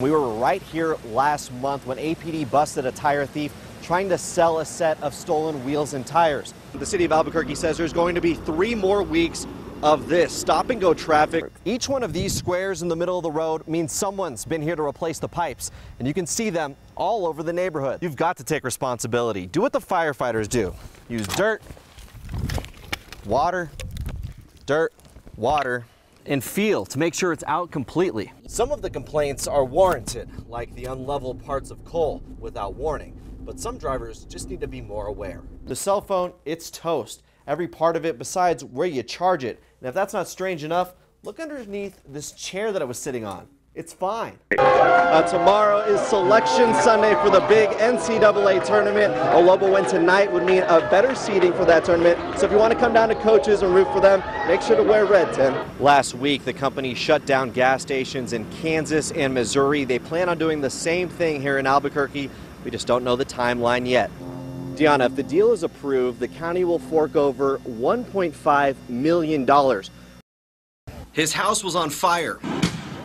We were right here last month when APD busted a tire thief trying to sell a set of stolen wheels and tires. The city of Albuquerque says there's going to be 3 more weeks of this stop-and-go traffic. Each one of these squares in the middle of the road means someone's been here to replace the pipes, and you can see them all over the neighborhood. You've got to take responsibility. Do what the firefighters do. Use dirt, water, and feel to make sure it's out completely. Some of the complaints are warranted, like the unlevel parts of coal without warning, but some drivers just need to be more aware. The cell phone, it's toast. Every part of it besides where you charge it. And if that's not strange enough, look underneath this chair that I was sitting on. It's fine. Tomorrow is Selection Sunday for the big NCAA tournament. A Lobo win tonight would mean a better seeding for that tournament. So if you want to come down to coaches and root for them, make sure to wear red, Tim. Last week, the company shut down gas stations in Kansas and Missouri. They plan on doing the same thing here in Albuquerque. We just don't know the timeline yet. Deanna, if the deal is approved, the county will fork over $1.5 million. His house was on fire.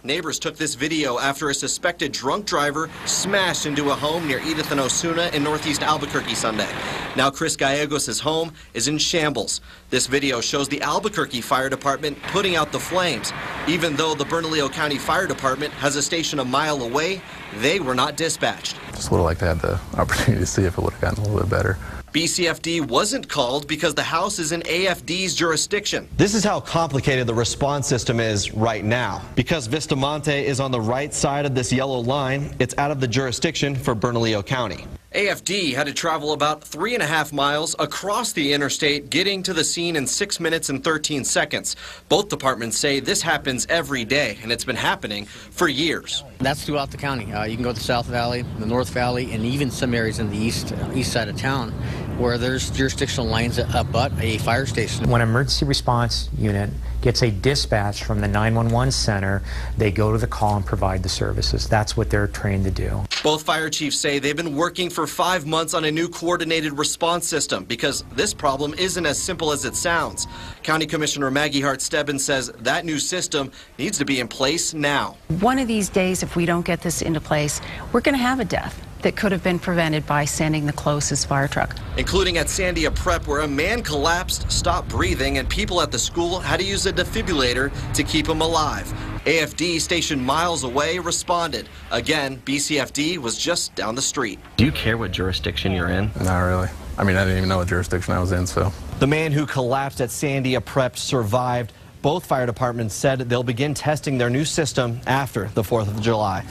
Neighbors took this video after a suspected drunk driver smashed into a home near Edith and Osuna in northeast Albuquerque Sunday. Now Chris Gallegos' home is in shambles. This video shows the Albuquerque Fire Department putting out the flames. Even though the Bernalillo County Fire Department has a station a mile away, they were not dispatched. Just would have liked to have the opportunity to see if it would have gotten a little bit better. BCFD wasn't called because the house is in AFD's jurisdiction. This is how complicated the response system is right now. Because Vistamonte is on the right side of this yellow line, it's out of the jurisdiction for Bernalillo County. AFD had to travel about 3.5 miles across the interstate, getting to the scene in 6 minutes and 13 seconds. Both departments say this happens every day, and it's been happening for years. That's throughout the county. You can go to the South Valley, the North Valley, and even some areas in the east side of town where there's jurisdictional lines that abut a fire station. When an emergency response unit gets a dispatch from the 911 center, they go to the call and provide the services. That's what they're trained to do. Both fire chiefs say they've been working for 5 months on a new coordinated response system because this problem isn't as simple as it sounds. County Commissioner Maggie Hart-Stebbins says that new system needs to be in place now. One of these days, if we don't get this into place, we're going to have a death that could have been prevented by sending the closest fire truck. Including at Sandia Prep, where a man collapsed, stopped breathing, and people at the school had to use a defibrillator to keep him alive. AFD, stationed miles away, responded. Again, BCFD was just down the street. Do you care what jurisdiction you're in? Not really. I mean, I didn't even know what jurisdiction I was in, so. The man who collapsed at Sandia Prep survived. Both fire departments said they'll begin testing their new system after the 4th of July.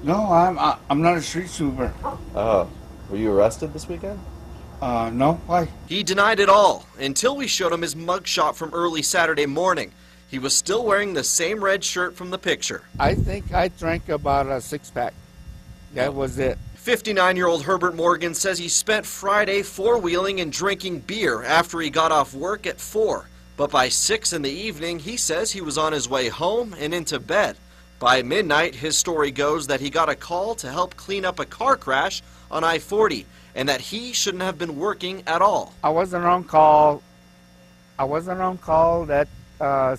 No, I'm not a street sweeper. Oh, were you arrested this weekend? No, why? He denied it all until we showed him his mugshot from early Saturday morning. He was still wearing the same red shirt from the picture. I think I drank about a 6-pack. That was it. 59-year-old Herbert Morgan says he spent Friday four-wheeling and drinking beer after he got off work at 4. But by 6 in the evening, he says he was on his way home and into bed. By midnight, his story goes that he got a call to help clean up a car crash on I-40 and that he shouldn't have been working at all. I wasn't on call. That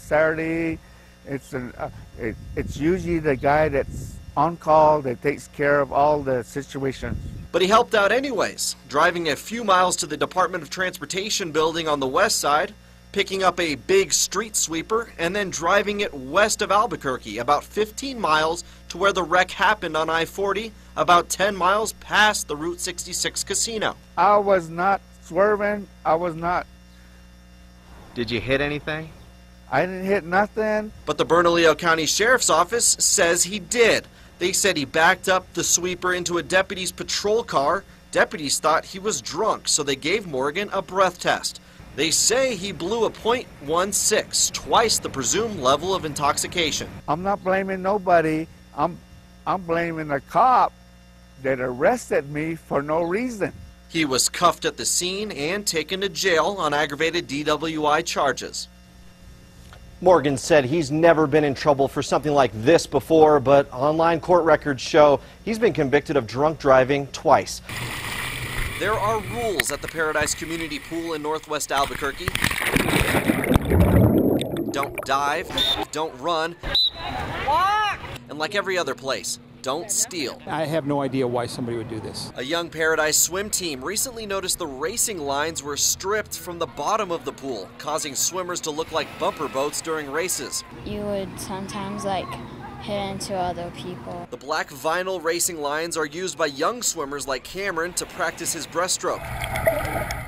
Saturday. It's usually the guy that's on call that takes care of all the situations. But he helped out anyways, driving a few miles to the Department of Transportation building on the west side, picking up a big street sweeper, and then driving it west of Albuquerque, about 15 miles to where the wreck happened on I-40, about 10 miles past the Route 66 casino. I was not swerving. I was not. Did you hit anything? I didn't hit nothing. But the Bernalillo County Sheriff's Office says he did. They said he backed up the sweeper into a deputy's patrol car. Deputies thought he was drunk, so they gave Morgan a breath test. They say he blew a .16, twice the presumed level of intoxication. I'm not blaming nobody. I'm blaming the cop that arrested me for no reason. He was cuffed at the scene and taken to jail on aggravated DWI charges. Morgan said he's never been in trouble for something like this before, but online court records show he's been convicted of drunk driving twice. There are rules at the Paradise Community Pool in northwest Albuquerque. Don't dive, don't run, and like every other place, don't steal. I have no idea why somebody would do this. A young Paradise swim team recently noticed the racing lines were stripped from the bottom of the pool, causing swimmers to look like bumper boats during races. You would sometimes hit into other people. The black vinyl racing lines are used by young swimmers like Cameron to practice his breaststroke.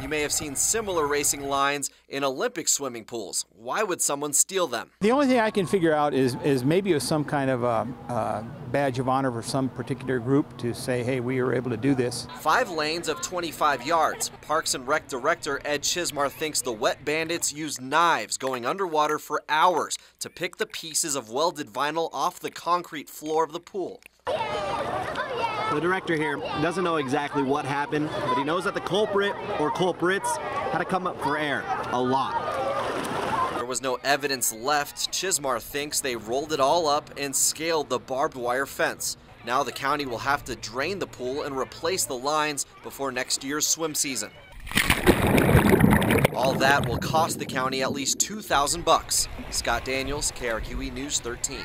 You may have seen similar racing lines in Olympic swimming pools. Why would someone steal them? The only thing I can figure out is maybe it was some kind of a badge of honor for some particular group to say, hey, we were able to do this. 5 lanes of 25 yards. Parks and Rec Director Ed Chismar thinks the wet bandits used knives going underwater for hours to pick the pieces of welded vinyl off the concrete floor of the pool. The director here doesn't know exactly what happened, but he knows that the culprit or culprits had to come up for air a lot. There was no evidence left. Chismar thinks they rolled it all up and scaled the barbed wire fence. Now the county will have to drain the pool and replace the lines before next year's swim season. All that will cost the county at least $2,000. Scott Daniels, KRQE News 13.